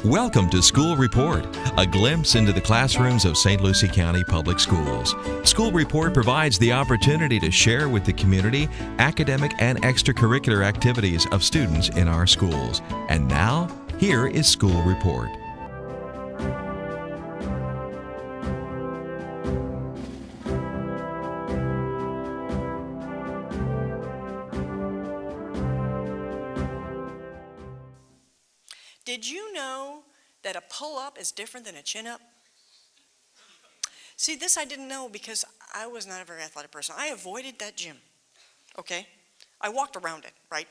Welcome to School Report, a glimpse into the classrooms of St. Lucie County Public Schools. School Report provides the opportunity to share with the community academic and extracurricular activities of students in our schools. And now, here is School Report. Did you know that a pull-up is different than a chin-up? See, this I didn't know because I was not a very athletic person. I avoided that gym, okay? I walked around it, right?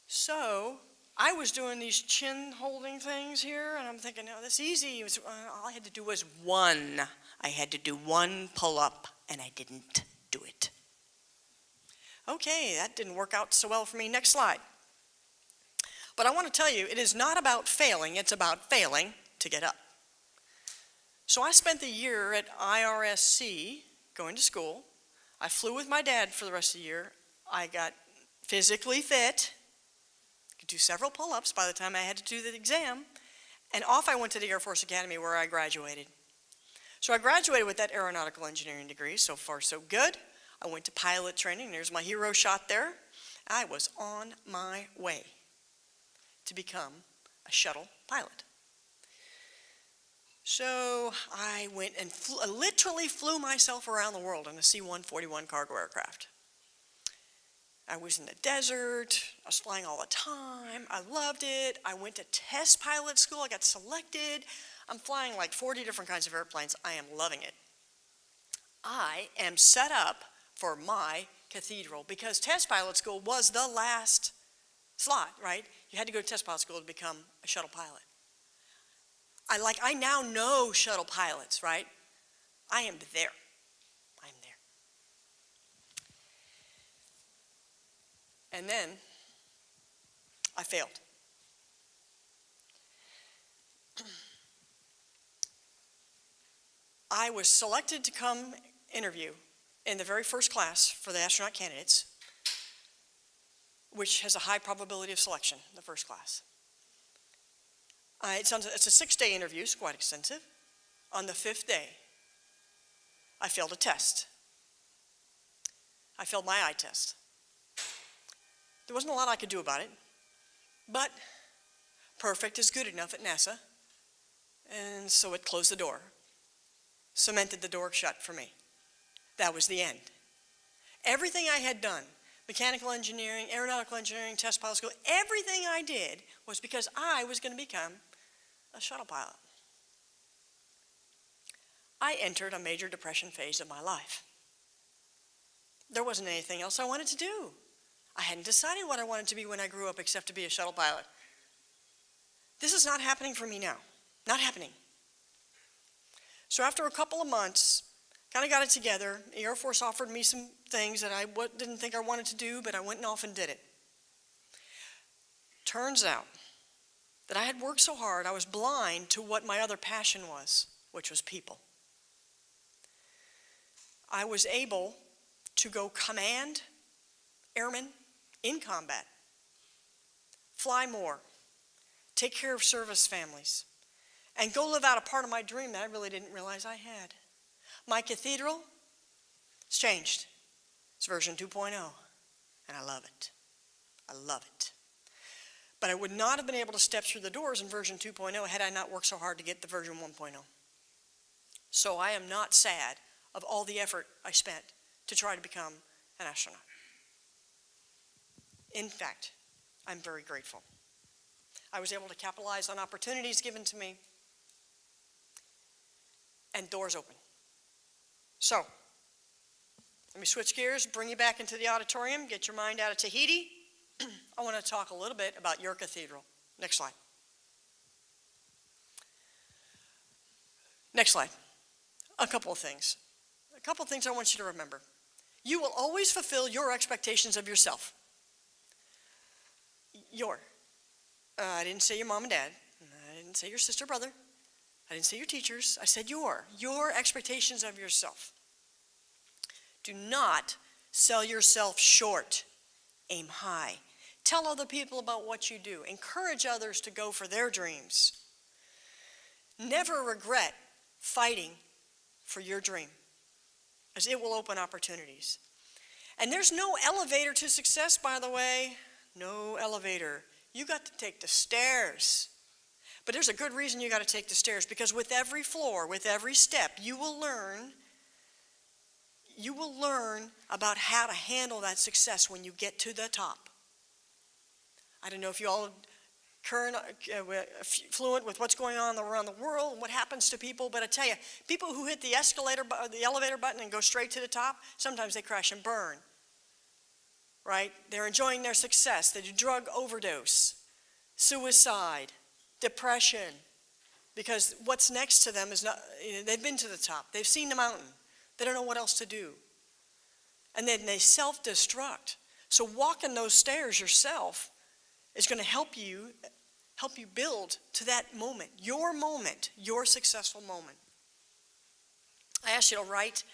So I was doing these chin-holding things here, and I'm thinking, no, that's easy. All I had to do was one. I had to do one pull-up, and I didn't do it. Okay, that didn't work out so well for me. Next slide. But I want to tell you, it is not about failing, it's about failing to get up. So I spent the year at JROTC going to school. I flew with my dad for the rest of the year. I got physically fit, could do several pull-ups by the time I had to do the exam, and off I went to the Air Force Academy where I graduated. So I graduated with that aeronautical engineering degree, so far so good. I went to pilot training, there's my hero shot there. I was on my way to become a shuttle pilot. So I went and literally flew myself around the world in a C-141 cargo aircraft. I was in the desert, I was flying all the time, I loved it. I went to test pilot school, I got selected. I'm flying like 40 different kinds of airplanes. I am loving it. I am set up for my cathedral because test pilot school was the last slot, right? You had to go to test pilot school to become a shuttle pilot. I now know shuttle pilots, right? I am there. I'm there. And then I failed. I was selected to come interview in the very first class for the astronaut candidates, which has a high probability of selection, the first class. It's a 6-day interview, it's quite extensive. On the 5th day, I failed a test. I failed my eye test. There wasn't a lot I could do about it, but perfect is good enough at NASA, and so it closed the door, cemented the door shut for me. That was the end. Everything I had done, mechanical engineering, aeronautical engineering, test pilot school, everything I did was because I was going to become a shuttle pilot. I entered a major depression phase of my life. There wasn't anything else I wanted to do. I hadn't decided what I wanted to be when I grew up except to be a shuttle pilot. This is not happening for me now. Not happening. So after a couple of months, kind of got it together. The Air Force offered me some things that I didn't think I wanted to do, but I went off and did it. Turns out that I had worked so hard, I was blind to what my other passion was, which was people. I was able to go command airmen in combat, fly more, take care of service families, and go live out a part of my dream that I really didn't realize I had. My cathedral has changed. It's version 2.0, and I love it. I love it. But I would not have been able to step through the doors in version 2.0 had I not worked so hard to get the version 1.0. So I am not sad of all the effort I spent to try to become an astronaut. In fact, I'm very grateful. I was able to capitalize on opportunities given to me, and doors open. So, let me switch gears, bring you back into the auditorium, get your mind out of Tahiti. I want to talk a little bit about your cathedral. Next slide. Next slide. A couple of things. A couple of things I want you to remember. You will always fulfill your expectations of yourself. I didn't say your mom and dad. I didn't say your sister, brother. I didn't say your teachers. I said your expectations of yourself. Do not sell yourself short. Aim high. Tell other people about what you do. Encourage others to go for their dreams. never regret fighting for your dream, as it will open opportunities. And there's no elevator to success, by the way. No elevator. You got to take the stairs. But there's a good reason you got to take the stairs, because with every floor, with every step, you will learn about how to handle that success when you get to the top. I don't know if you all are fluent with what's going on around the world and what happens to people, but I tell you, people who hit the elevator button and go straight to the top, sometimes they crash and burn. Right? They're enjoying their success. They do drug overdose, suicide, depression, because what's next to them is not, they've been to the top. They've seen the mountain. They don't know what else to do. And then they self-destruct. So walking those stairs yourself is going to help you build to that moment, your successful moment. I ask you to write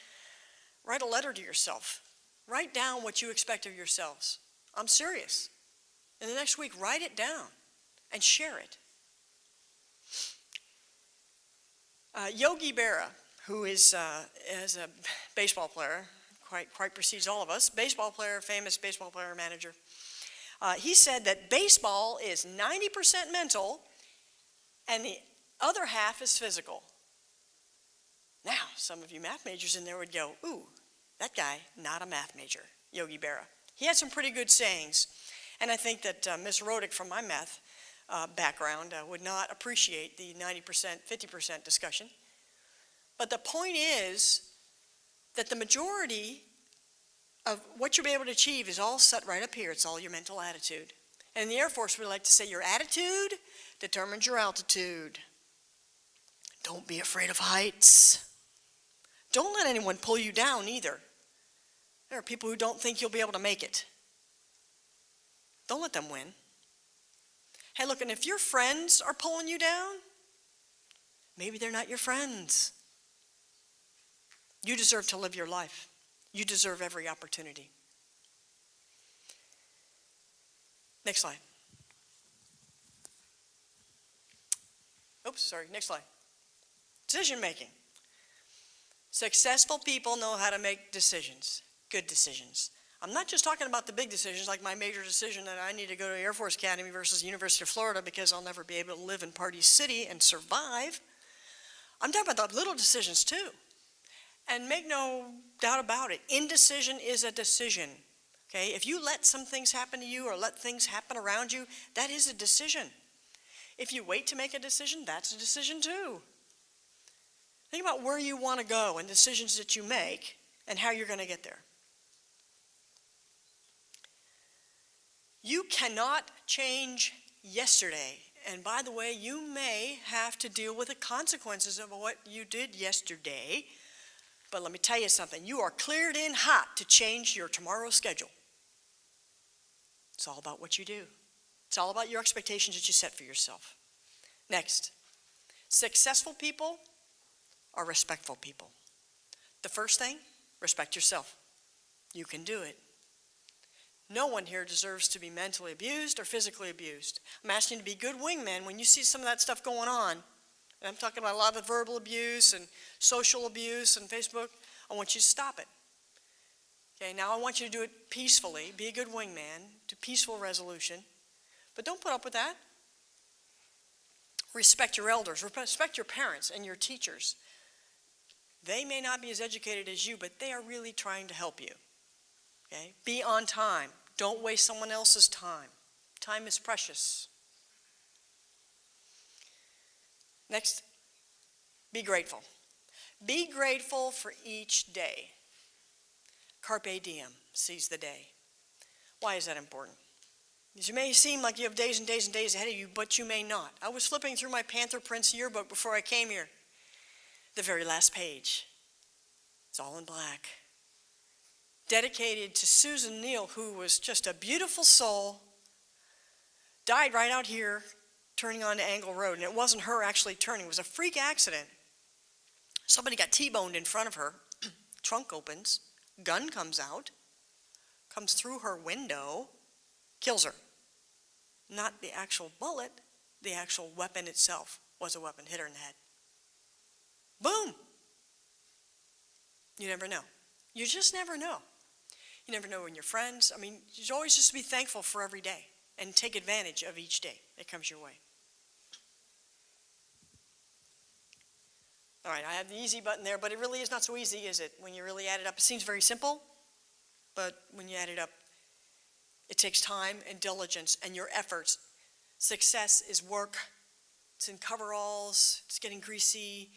a letter to yourself. Write down what you expect of yourselves. I'm serious. In the next week, write it down and share it. Yogi Berra, who is a baseball player, quite precedes all of us, famous baseball player, manager. He said that baseball is 90% mental and the other half is physical. Now, some of you math majors in there would go, ooh, that guy, not a math major, Yogi Berra. He had some pretty good sayings, and I think that Miss JROTC from my math background would not appreciate the 90%, 50% discussion. But the point is that the majority of what you'll be able to achieve is all set right up here. It's all your mental attitude. And in the Air Force, we like to say your attitude determines your altitude. Don't be afraid of heights. Don't let anyone pull you down either. There are people who don't think you'll be able to make it. Don't let them win. Hey, look, and if your friends are pulling you down, maybe they're not your friends. You deserve to live your life. You deserve every opportunity. Next slide. Oops, sorry, next slide. Decision making. Successful people know how to make decisions, good decisions. I'm not just talking about the big decisions, like my major decision that I need to go to Air Force Academy versus University of Florida because I'll never be able to live in Party City and survive. I'm talking about the little decisions too. And make no doubt about it, indecision is a decision. Okay, if you let some things happen to you or let things happen around you, that is a decision. If you wait to make a decision, that's a decision too. Think about where you want to go and decisions that you make and how you're going to get there. You cannot change yesterday. And by the way, you may have to deal with the consequences of what you did yesterday. But let me tell you something. You are cleared in hot to change your tomorrow schedule. It's all about what you do. It's all about your expectations that you set for yourself. Next, successful people are respectful people. The first thing, respect yourself. You can do it. No one here deserves to be mentally abused or physically abused. I'm asking you to be good wingmen when you see some of that stuff going on. And I'm talking about a lot of verbal abuse and social abuse and Facebook. I want you to stop it. Okay, now I want you to do it peacefully. Be a good wingman, do peaceful resolution. But don't put up with that. Respect your elders. Respect your parents and your teachers. They may not be as educated as you, but they are really trying to help you. Okay? Be on time. Don't waste someone else's time. Time is precious. Next, be grateful. Be grateful for each day. Carpe diem, seize the day. Why is that important? Because you may seem like you have days and days and days ahead of you, but you may not. I was flipping through my Panther Prince yearbook before I came here. The very last page. It's all in black. Dedicated to Susan Neal, who was just a beautiful soul, died right out here turning onto Angle Road. And it wasn't her actually turning. It was a freak accident. Somebody got T-boned in front of her. Trunk opens. Gun comes out. Comes through her window. Kills her. Not the actual bullet. The actual weapon itself was a weapon. Hit her in the head. Boom. You never know. You just never know. You never know when your friends, you always just be thankful for every day and take advantage of each day that comes your way. All right, I have the easy button there, but it really is not so easy, is it? When you really add it up, it seems very simple, but when you add it up, it takes time and diligence and your efforts. Success is work. It's in coveralls. It's getting greasy,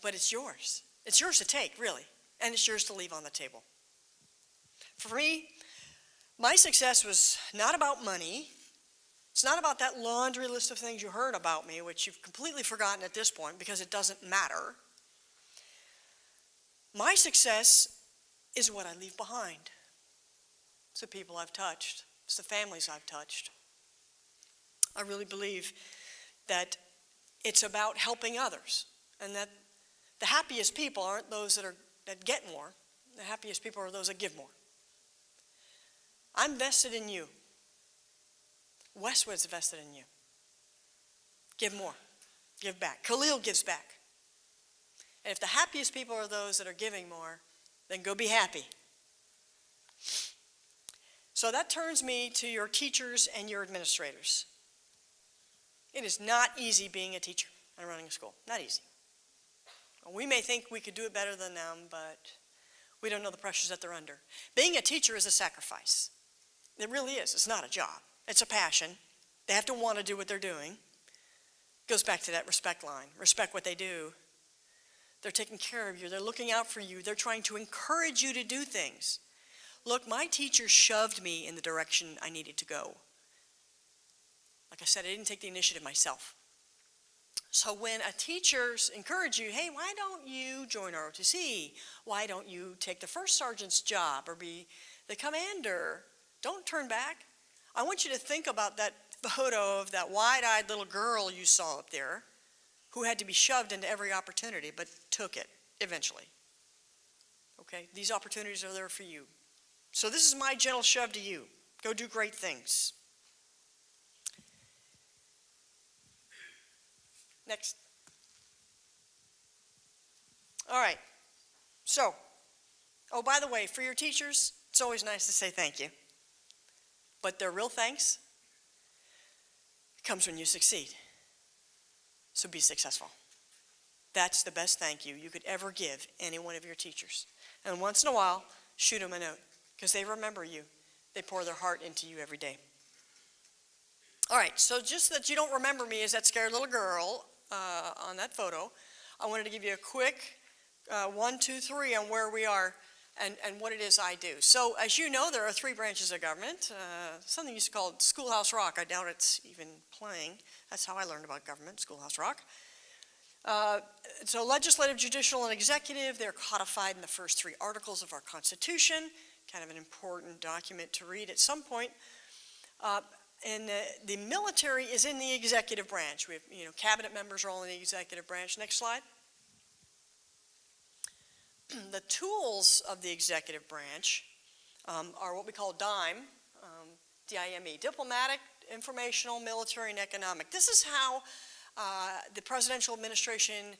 but it's yours. It's yours to take, really, and it's yours to leave on the table. For me, my success was not about money. It's not about that laundry list of things you heard about me, which you've completely forgotten at this point because it doesn't matter. My success is what I leave behind. It's the people I've touched. It's the families I've touched. I really believe that it's about helping others, and that the happiest people aren't those that get more. The happiest people are those that give more. I'm vested in you. Westwood's vested in you. Give more. Give back. Khalil gives back. And if the happiest people are those that are giving more, then go be happy. So that turns me to your teachers and your administrators. It is not easy being a teacher and running a school. Not easy. We may think we could do it better than them, but we don't know the pressures that they're under. Being a teacher is a sacrifice. It really is. It's not a job. It's a passion. They have to want to do what they're doing. It goes back to that respect line. Respect what they do. They're taking care of you. They're looking out for you. They're trying to encourage you to do things. Look, my teacher shoved me in the direction I needed to go. Like I said, I didn't take the initiative myself. So when a teacher encourages you, hey, why don't you join ROTC? Why don't you take the first sergeant's job or be the commander? Don't turn back. I want you to think about that photo of that wide-eyed little girl you saw up there who had to be shoved into every opportunity but took it eventually. Okay, these opportunities are there for you. So this is my gentle shove to you. Go do great things. Next. All right. So, by the way, for your teachers, it's always nice to say thank you. But their real thanks comes when you succeed. So be successful. That's the best thank you could ever give any one of your teachers. And once in a while, shoot them a note because they remember you. They pour their heart into you every day. All right, so just that you don't remember me as that scared little girl on that photo, I wanted to give you a quick 1, 2, 3 on where we are and what it is I do. So as you know, there are 3 branches of government. Something used to call Schoolhouse Rock. I doubt it's even playing. That's how I learned about government, Schoolhouse Rock. So legislative, judicial, and executive, they're codified in the first 3 articles of our Constitution, kind of an important document to read at some point. And the military is in the executive branch. We have, cabinet members are all in the executive branch. Next slide. The tools of the executive branch are what we call DIME, D-I-M-E, diplomatic, informational, military, and economic. This is how the presidential administration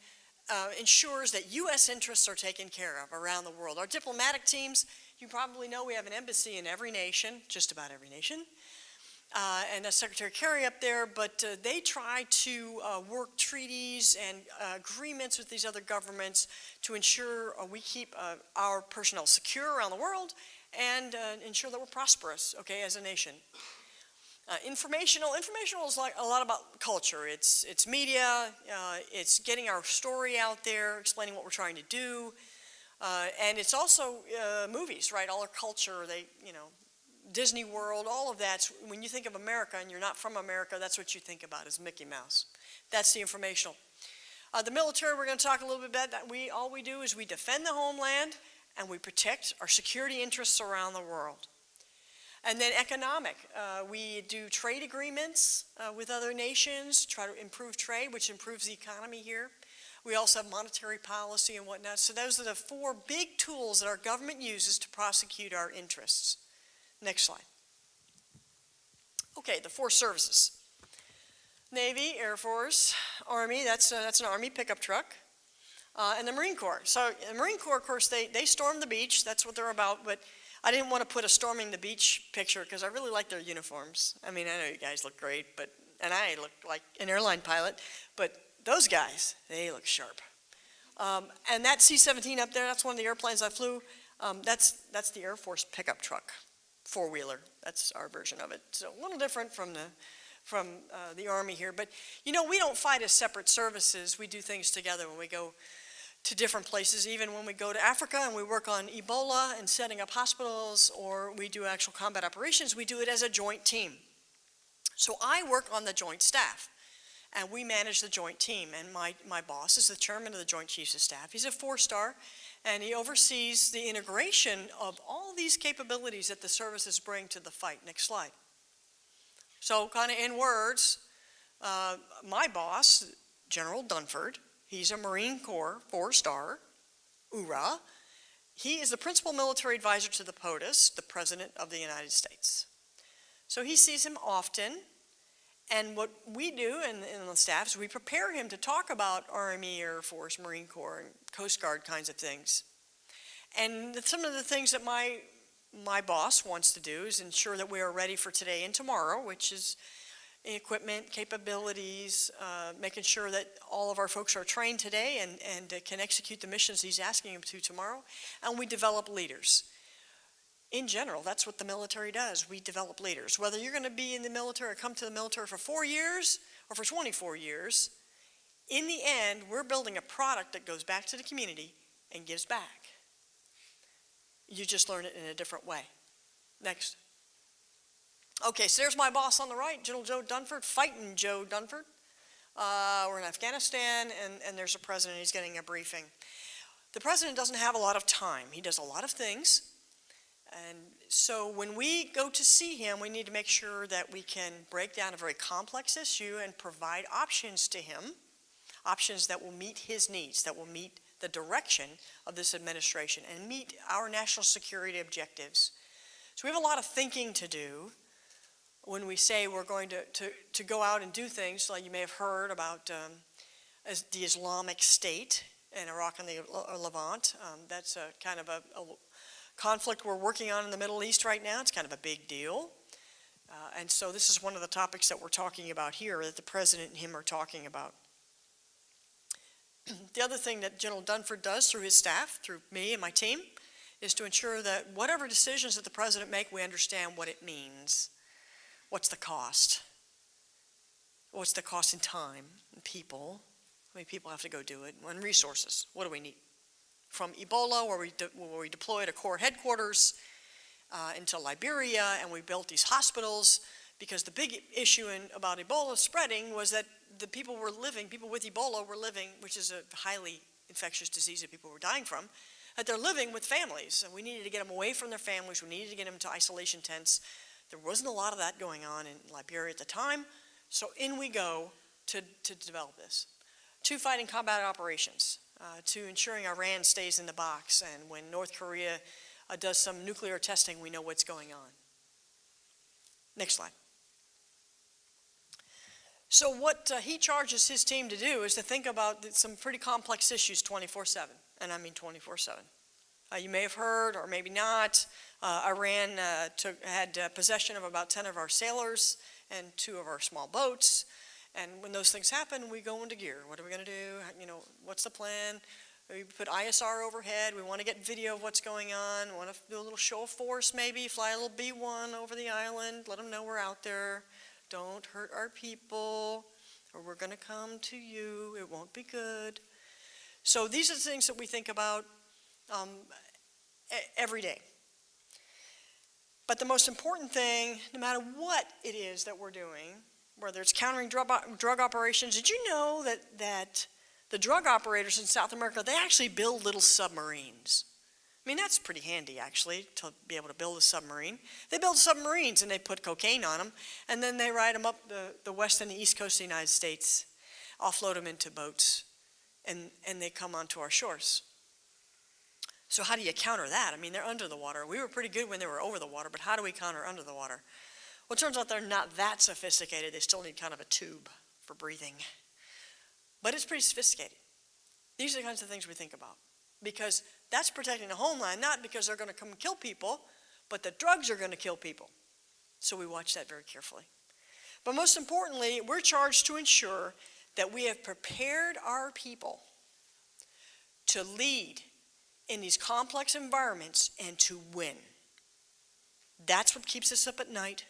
ensures that U.S. interests are taken care of around the world. Our diplomatic teams, you probably know we have an embassy in every nation, just about every nation. And that's Secretary Kerry up there, but they try to work treaties and agreements with these other governments to ensure we keep our personnel secure around the world and ensure that we're prosperous, okay, as a nation. Informational is like a lot about culture. It's media, it's getting our story out there, explaining what we're trying to do, and it's also movies, right? All our culture, Disney World, all of that. When you think of America and you're not from America, that's what you think about is Mickey Mouse. That's the informational. The military, we're going to talk a little bit about that. All we do is we defend the homeland and we protect our security interests around the world. And then economic, we do trade agreements with other nations, try to improve trade, which improves the economy here. We also have monetary policy and whatnot. So those are the 4 big tools that our government uses to prosecute our interests. Next slide. Okay, the 4 services. Navy, Air Force, Army, that's an Army pickup truck. and the Marine Corps. So the Marine Corps, of course, they storm the beach. That's what they're about. But I didn't want to put a storming the beach picture because I really like their uniforms. I mean, I know you guys look great, and I look like an airline pilot, but those guys, they look sharp. And that C-17 up there, that's one of the airplanes I flew. That's the Air Force pickup truck, four-wheeler. That's our version of it. So a little different from the Army here. But, you know, we don't fight as separate services. We do things together when we go to different places, even when we go to Africa and we work on Ebola and setting up hospitals, or we do actual combat operations, we do it as a joint team. So I work on the joint staff, and we manage the joint team. And my boss is the chairman of the Joint Chiefs of Staff. He's a 4-star, and he oversees the integration of all these capabilities that the services bring to the fight. Next slide. So kind of in words, my boss, General Dunford, he's a Marine Corps 4-star, URA. He is the principal military advisor to the POTUS, the President of the United States. So he sees him often, and what we do in the staff is we prepare him to talk about Army, Air Force, Marine Corps, and Coast Guard kinds of things. And some of the things that my boss wants to do is ensure that we are ready for today and tomorrow, which is equipment, capabilities, making sure that all of our folks are trained today and can execute the missions he's asking them to tomorrow. And we develop leaders. In general, that's what the military does. We develop leaders. Whether you're going to be in the military or come to the military for 4 years or for 24 years, in the end, we're building a product that goes back to the community and gives back. You just learn it in a different way. Next. Okay, so there's my boss on the right, General Joe Dunford, fighting Joe Dunford. We're in Afghanistan, and there's a president. He's getting a briefing. The president doesn't have a lot of time. He does a lot of things. And so when we go to see him, we need to make sure that we can break down a very complex issue and provide options to him, options that will meet his needs, that will meet the direction of this administration and meet our national security objectives. So we have a lot of thinking to do when we say we're going to go out and do things like you may have heard about the Islamic State in Iraq and the Levant. That's a kind of a conflict we're working on in the Middle East right now. It's kind of a big deal. And so this is one of the topics that we're talking about here, that the president and him are talking about. The other thing that General Dunford does through his staff, through me and my team, is to ensure that whatever decisions that the president make, we understand what it means. What's the cost? What's the cost in time and people? How many people have to go do it? And resources. What do we need? From Ebola, where we deployed a Corps headquarters into Liberia, and we built these hospitals, because the big issue about Ebola spreading was that the people with Ebola were living, which is a highly infectious disease that people were dying from, that they're living with families, and we needed to get them away from their families. We needed to get them to isolation tents. There wasn't a lot of that going on in Liberia at the time, so in we go to develop this. 2, fighting combat operations. To ensuring Iran stays in the box, and when North Korea does some nuclear testing, we know what's going on. Next slide. So what he charges his team to do is to think about some pretty complex issues 24/7, and I mean 24/7. You may have heard, or maybe not, Iran had possession of about 10 of our sailors and 2 of our small boats. And when those things happen, we go into gear. What are we going to do? You know, what's the plan? We put ISR overhead. We want to get video of what's going on. We want to do a little show of force maybe, fly a little B-1 over the island, let them know we're out there. Don't hurt our people, or we're going to come to you. It won't be good. So these are the things that we think about every day. But the most important thing, no matter what it is that we're doing, whether it's countering drug operations, did you know that the drug operators in South America, they actually build little submarines? I mean, that's pretty handy, actually, to be able to build a submarine. They build submarines, and they put cocaine on them, and then they ride them up the west and the east coast of the United States, offload them into boats, and they come onto our shores. So how do you counter that? I mean, they're under the water. We were pretty good when they were over the water, but how do we counter under the water? Well, it turns out they're not that sophisticated. They still need kind of a tube for breathing. But it's pretty sophisticated. These are the kinds of things we think about, because that's protecting the homeland, not because they're going to come and kill people, but the drugs are going to kill people. So we watch that very carefully. But most importantly, we're charged to ensure that we have prepared our people to lead in these complex environments and to win. That's what keeps us up at night.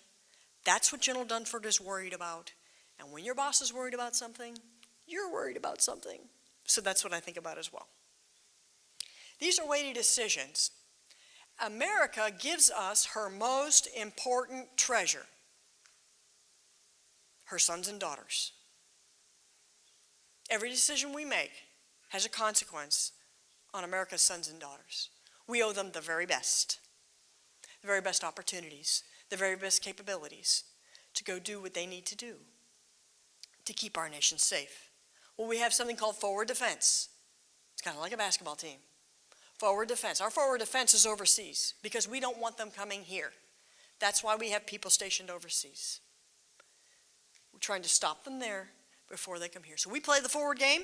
That's what General Dunford is worried about. And when your boss is worried about something, you're worried about something. So that's what I think about as well. These are weighty decisions. America gives us her most important treasure, her sons and daughters. Every decision we make has a consequence on America's sons and daughters. We owe them the very best opportunities, the very best capabilities to go do what they need to do to keep our nation safe. Well, we have something called forward defense. It's kind of like a basketball team. Forward defense. Our forward defense is overseas because we don't want them coming here. That's why we have people stationed overseas. We're trying to stop them there before they come here. So we play the forward game.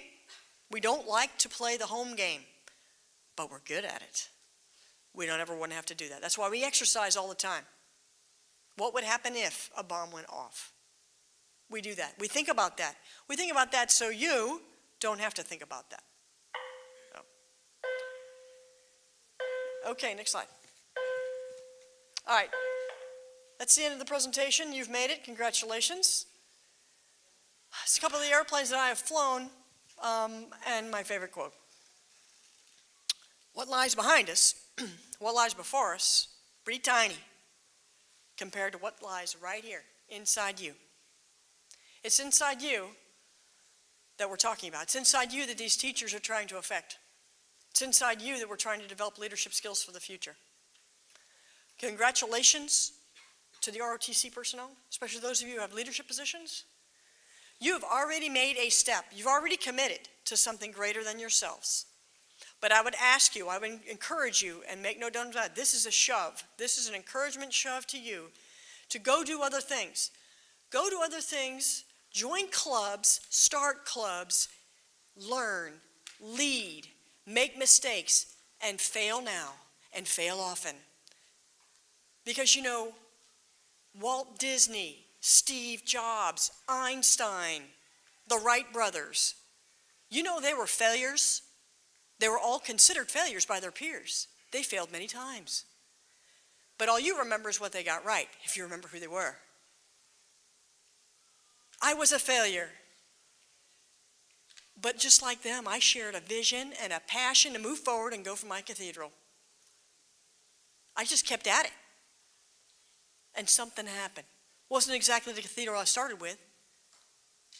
We don't like to play the home game, but we're good at it. We don't ever want to have to do that. That's why we exercise all the time. What would happen if a bomb went off? We do that. We think about that. We think about that so you don't have to think about that. Oh. Okay, next slide. All right. That's the end of the presentation. You've made it. Congratulations. It's a couple of the airplanes that I have flown, and my favorite quote. What lies behind us, what lies before us, pretty tiny compared to what lies right here, inside you. It's inside you that we're talking about. It's inside you that these teachers are trying to affect. It's inside you that we're trying to develop leadership skills for the future. Congratulations to the ROTC personnel, especially those of you who have leadership positions. You have already made a step. You've already committed to something greater than yourselves. But I would ask you, I would encourage you, and make no doubt about it, this is a shove. This is an encouragement shove to you to go do other things. Go do other things, join clubs, start clubs, learn, lead, make mistakes, and fail now, and fail often. Because you know, Walt Disney, Steve Jobs, Einstein, the Wright brothers, you know they were failures. They were all considered failures by their peers. They failed many times. But all you remember is what they got right, if you remember who they were. I was a failure. But just like them, I shared a vision and a passion to move forward and go for my cathedral. I just kept at it. And something happened. Wasn't exactly the cathedral I started with,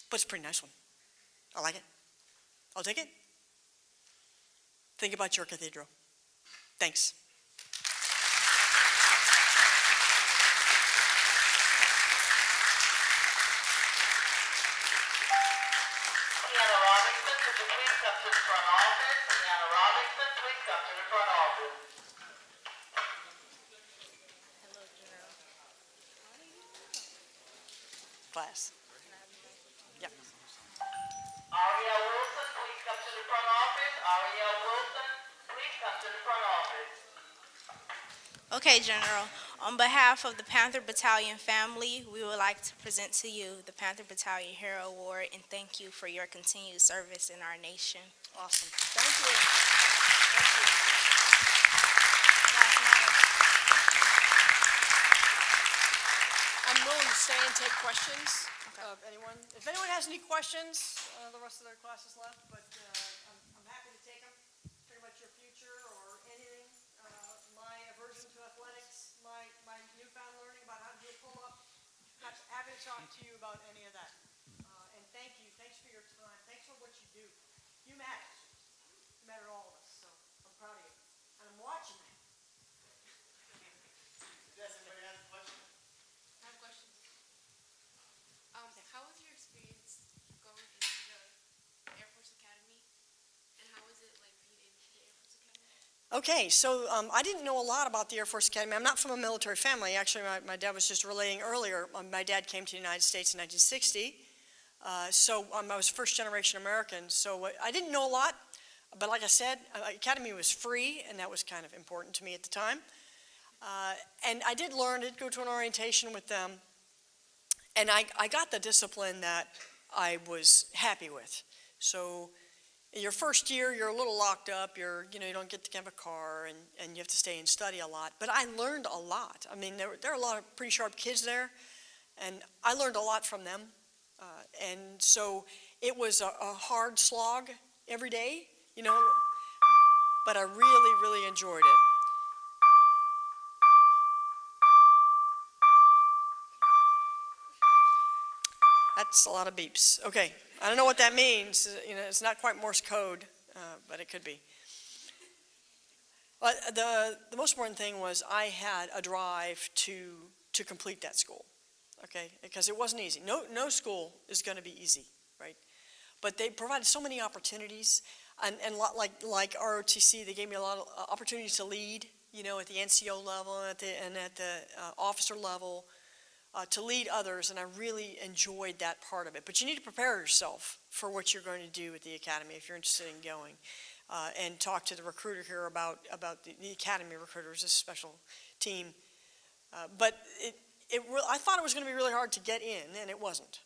but it's a pretty nice one. I like it. I'll take it. Think about your cathedral. Thanks. Class. Yep. Ariel Wilson, please come to the front office. Ariel Wilson, please come to the front office. Okay, General. On behalf of the Panther Battalion family, we would like to present to you the Panther Battalion Hero Award and thank you for your continued service in our nation. Awesome. Thank you. Thank you. I'm willing to stay and take questions of anyone. If anyone has any questions, the rest of their class is left, but I'm happy to take them. Pretty much your future or anything. My aversion to athletics, my newfound learning about how to do a pull-up. I'm happy to talk to you about any of that. And thank you. Thanks for your time. Thanks for what you do. You matter. You matter to all of us, so I'm proud of you. And I'm watching that. Does anybody have a question? I have questions. How was your experience going into the Air Force Academy, and how was it like being in the Air Force Academy? Okay, so I didn't know a lot about the Air Force Academy. I'm not from a military family. Actually, my dad was just relaying earlier. My dad came to the United States in 1960, so I was first-generation American. So I didn't know a lot. But like I said, Academy was free, and that was kind of important to me at the time. And I did go to an orientation with them, and I got the discipline that I was happy with. So your first year, you're a little locked up. You don't get to have a car, and you have to stay and study a lot. But I learned a lot. I mean, there are a lot of pretty sharp kids there, and I learned a lot from them. And so it was a hard slog every day, but I really, really enjoyed it. That's a lot of beeps. Okay, I don't know what that means. It's not quite Morse code, but it could be. But the most important thing was I had a drive to complete that school, okay? Because it wasn't easy. No school is going to be easy, right? But they provided so many opportunities, and like ROTC, they gave me a lot of opportunities to lead, at the NCO level and at the officer level. To lead others, and I really enjoyed that part of it. But you need to prepare yourself for what you're going to do at the Academy if you're interested in going, and talk to the recruiter here about the Academy recruiters, this special team. But I thought it was going to be really hard to get in, and it wasn't.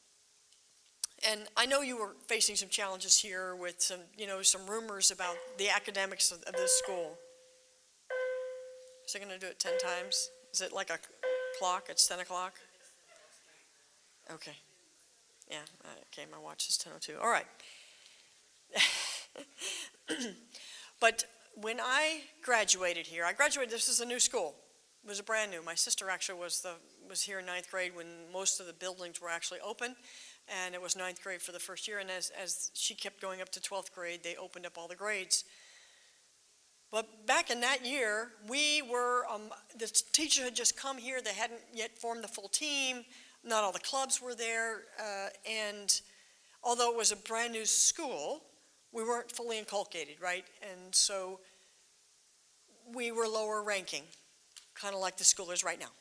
And I know you were facing some challenges here with some rumors about the academics of this school. Is it going to do it 10 times? Is it like a clock? It's 10 o'clock? Okay. Yeah, okay, my watch is 10:02. All right. But when I graduated here, this is a new school. It was a brand new. My sister actually was here in 9th grade when most of the buildings were actually open, and it was 9th grade for the first year, and as she kept going up to 12th grade, they opened up all the grades. But back in that year, the teachers had just come here. They hadn't yet formed the full team. Not all the clubs were there. And although it was a brand new school, we weren't fully inculcated, right? And so we were lower ranking, kind of like the school is right now.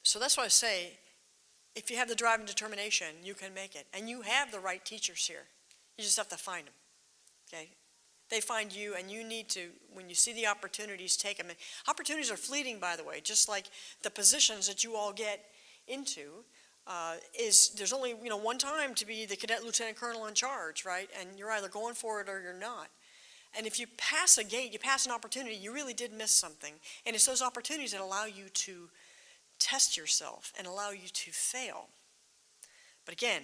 So that's why I say, if you have the drive and determination, you can make it. And you have the right teachers here. You just have to find them, okay? They find you, and you need to, when you see the opportunities, take them. And opportunities are fleeting, by the way, just like the positions that you all get into. There's only one time to be the cadet lieutenant colonel in charge, right? And you're either going for it or you're not. And if you pass a gate, you pass an opportunity, you really did miss something. And it's those opportunities that allow you to test yourself and allow you to fail. But again,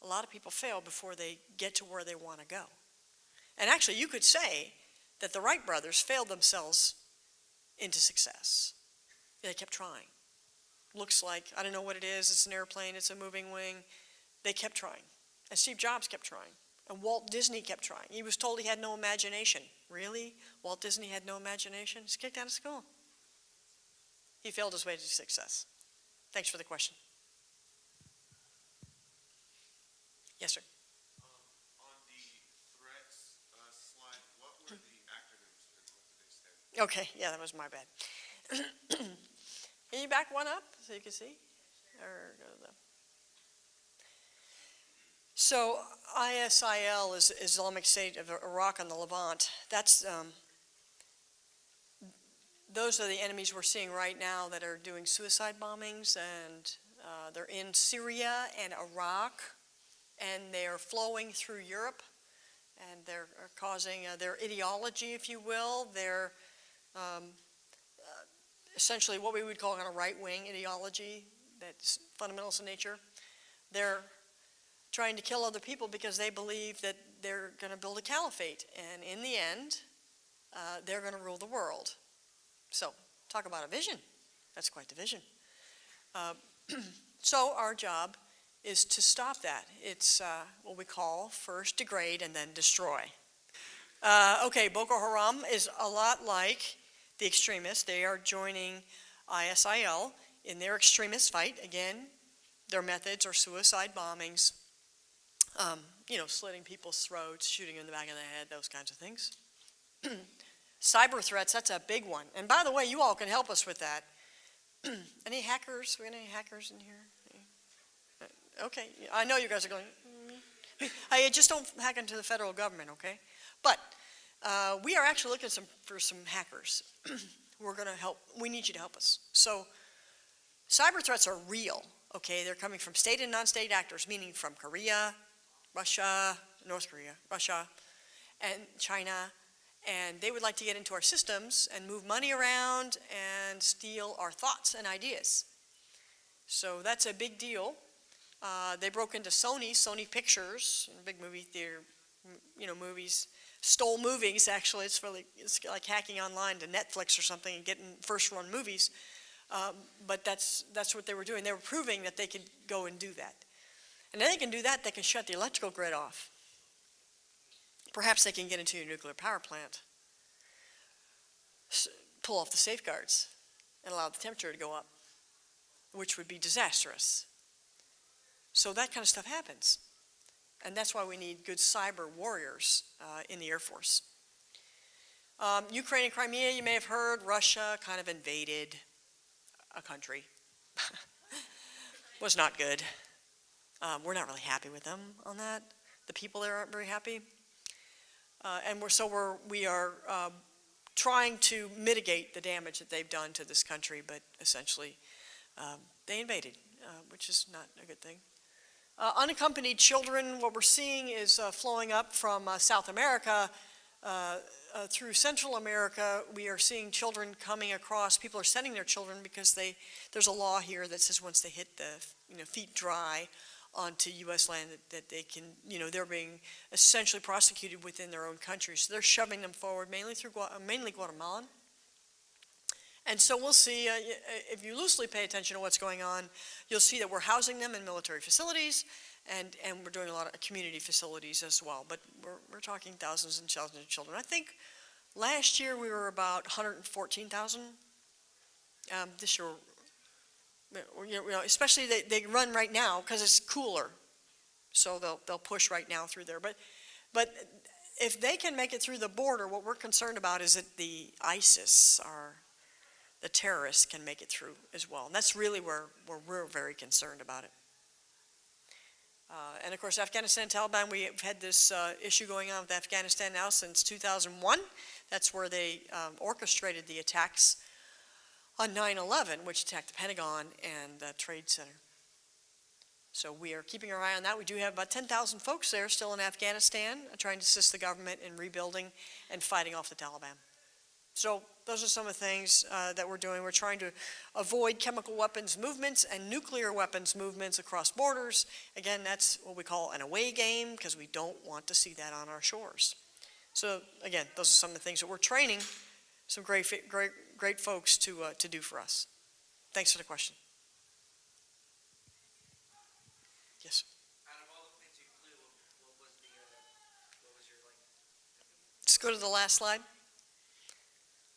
a lot of people fail before they get to where they want to go. And actually, you could say that the Wright brothers failed themselves into success. They kept trying. Looks like, I don't know what it is, it's an airplane, it's a moving wing. They kept trying. And Steve Jobs kept trying. And Walt Disney kept trying. He was told he had no imagination. Really? Walt Disney had no imagination? He's kicked out of school. He failed his way to success. Thanks for the question. Yes, sir. Okay, yeah, that was my bad. Can you back one up so you can see? Or go to the... So ISIL is Islamic State of Iraq and the Levant. Those are the enemies we're seeing right now that are doing suicide bombings, and they're in Syria and Iraq, and they're flowing through Europe, and they're causing their ideology, if you will, their essentially what we would call kind of right-wing ideology that's fundamentalist in nature. They're trying to kill other people because they believe that they're going to build a caliphate, and in the end, they're going to rule the world. So, talk about a vision. That's quite the vision. So our job is to stop that. It's what we call first degrade and then destroy. Okay, Boko Haram is a lot like the extremists. They are joining ISIL in their extremist fight. Again, their methods are suicide bombings, slitting people's throats, shooting in the back of the head, those kinds of things. Cyber threats, that's a big one. And by the way, you all can help us with that. Any hackers? We got any hackers in here? Okay, I know you guys are going, I just don't hack into the federal government, okay? But we are actually looking for some hackers. We're going to help. We need you to help us. So cyber threats are real, okay? They're coming from state and non-state actors, meaning from Korea, Russia, North Korea, Russia, and China. And they would like to get into our systems and move money around and steal our thoughts and ideas. So that's a big deal. They broke into Sony Pictures, a big movie theater, movies, stole movies, actually. It's like hacking online to Netflix or something and getting first-run movies. But that's what they were doing. They were proving that they could go and do that. And then they can do that, they can shut the electrical grid off. Perhaps they can get into your nuclear power plant, pull off the safeguards, and allow the temperature to go up, which would be disastrous. So that kind of stuff happens. And that's why we need good cyber warriors in the Air Force. Ukraine and Crimea, you may have heard, Russia kind of invaded a country. Was not good. We're not really happy with them on that. The people there aren't very happy. And we are trying to mitigate the damage that they've done to this country, but essentially they invaded, which is not a good thing. Unaccompanied children, what we're seeing is flowing up from South America through Central America. We are seeing children coming across. People are sending their children because there's a law here that says once they hit the feet dry onto U.S. land that they can, they're being essentially prosecuted within their own countries. So they're shoving them forward, mainly Guatemalan. And so we'll see, if you loosely pay attention to what's going on, you'll see that we're housing them in military facilities, and we're doing a lot of community facilities as well. But we're talking thousands and thousands of children. I think last year we were about 114,000. This year, especially they run right now because it's cooler, so they'll push right now through there. But if they can make it through the border, what we're concerned about is that the ISIS the terrorists can make it through as well. And that's really where we're very concerned about it. And of course, Afghanistan, Taliban, we've had this issue going on with Afghanistan now since 2001. That's where they orchestrated the attacks on 9/11, which attacked the Pentagon and the Trade Center. So we are keeping our eye on that. We do have about 10,000 folks there still in Afghanistan trying to assist the government in rebuilding and fighting off the Taliban. So those are some of the things that we're doing. We're trying to avoid chemical weapons movements and nuclear weapons movements across borders. Again, that's what we call an away game because we don't want to see that on our shores. So again, those are some of the things that we're training some great folks to do for us. Thanks for the question. Yes. Out of all the things you flew, what was your Let's go to the last slide.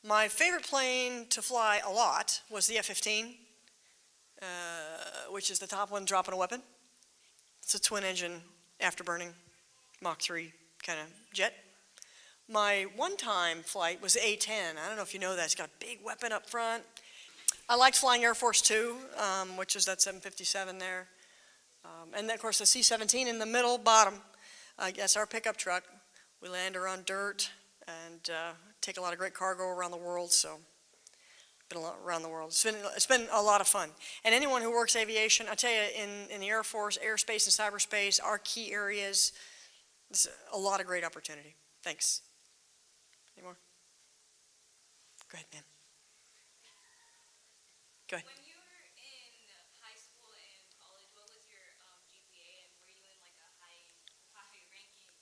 My favorite plane to fly a lot was the F-15, which is the top one dropping a weapon. It's a twin-engine, afterburning, Mach 3 kind of jet. My one-time flight was the A-10. I don't know if you know that. It's got a big weapon up front. I liked flying Air Force 2, which is that 757 there. And then, of course, the C-17 in the middle, bottom. That's our pickup truck. We land around dirt and take a lot of great cargo around the world, so been a lot around the world. It's been a lot of fun. And anyone who works aviation, I tell you, in the Air Force, airspace and cyberspace, our key areas, there's a lot of great opportunity. Thanks. Any more? Go ahead, ma'am. Go ahead. When you were in high school and college, what was your GPA, and were you in like a high ranking,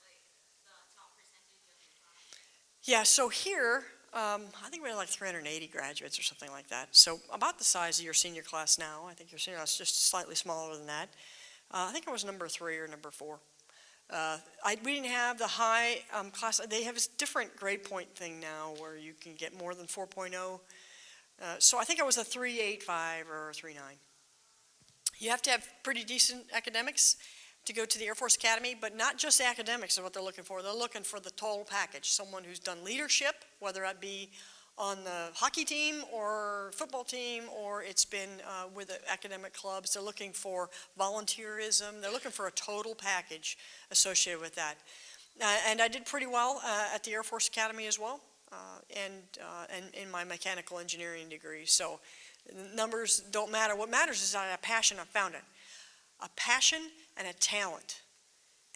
like the top percentage of your class? Yeah, so here, I think we had like 380 graduates or something like that. So about the size of your senior class now. I think your senior class is just slightly smaller than that. I think I was number 3 or number 4. We didn't have the high class. They have this different grade point thing now where you can get more than 4.0. So I think I was a 3.85 or 3.9. You have to have pretty decent academics to go to the Air Force Academy, but not just academics is what they're looking for. They're looking for the total package, someone who's done leadership, whether that be on the hockey team or football team, or it's been with the academic clubs. They're looking for volunteerism. They're looking for a total package associated with that. And I did pretty well at the Air Force Academy as well, and in my mechanical engineering degree. So numbers don't matter. What matters is that I had a passion. I found it. A passion and a talent.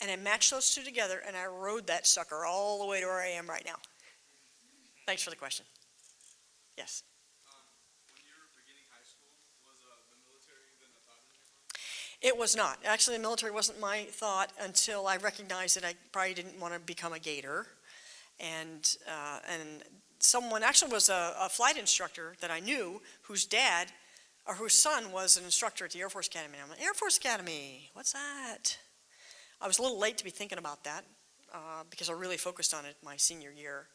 And I matched those two together, and I rode that sucker all the way to where I am right now. Thanks for the question. Yes? When you were beginning high school, was the military even a thought in your mind? It was not. Actually, the military wasn't my thought until I recognized that I probably didn't want to become a gator. And someone actually was a flight instructor that I knew whose dad or whose son was an instructor at the Air Force Academy. I'm like, Air Force Academy, what's that? I was a little late to be thinking about that because I really focused on it my senior year.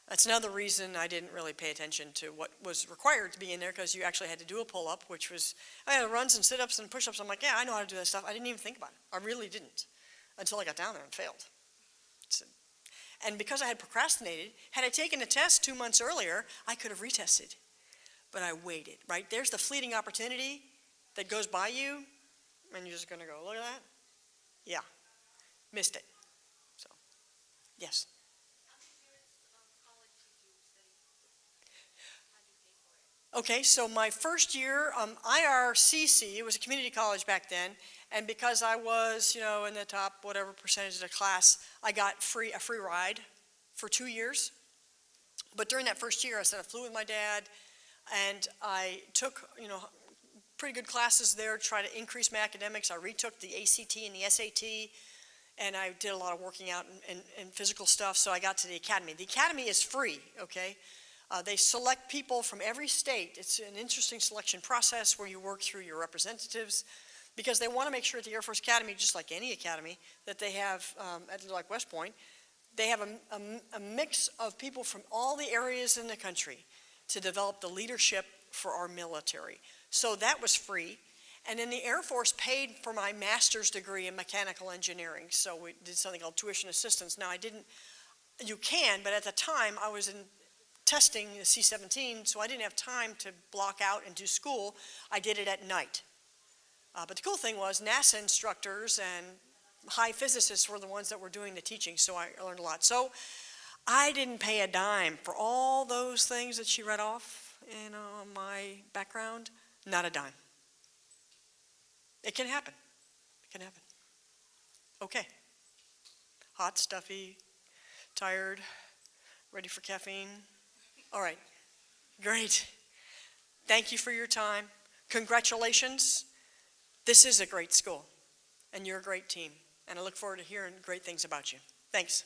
That's another reason I didn't really pay attention to what was required to be in there, because you actually had to do a pull-up, which was, I had runs and sit-ups and push-ups. I'm like, yeah, I know how to do that stuff. I didn't even think about it. I really didn't until I got down there and failed. And because I had procrastinated, had I taken a test 2 months earlier, I could have retested. But I waited, right? There's the fleeting opportunity that goes by you, and you're just going to go, look at that. Yeah, missed it. So, yes. Okay, so my first year, IRCC, it was a community college back then, and because I was, in the top whatever percentage of the class, I got a free ride for 2 years. But during that first year, I flew with my dad, and I took, pretty good classes there to try to increase my academics. I retook the ACT and the SAT, and I did a lot of working out and physical stuff, so I got to the academy. The academy is free, okay? They select people from every state. It's an interesting selection process where you work through your representatives, because they want to make sure at the Air Force Academy, just like any academy, that they have, like West Point, they have a mix of people from all the areas in the country to develop the leadership for our military. So that was free. And then the Air Force paid for my master's degree in mechanical engineering. So we did something called tuition assistance. Now you can, but at the time I was in testing the C-17, so I didn't have time to block out and do school. I did it at night. But the cool thing was NASA instructors and high physicists were the ones that were doing the teaching, so I learned a lot. So I didn't pay a dime for all those things that she read off in my background. Not a dime. It can happen. It can happen. Okay. Hot, stuffy, tired, ready for caffeine. All right. Great. Thank you for your time. Congratulations. This is a great school, and you're a great team, and I look forward to hearing great things about you. Thanks.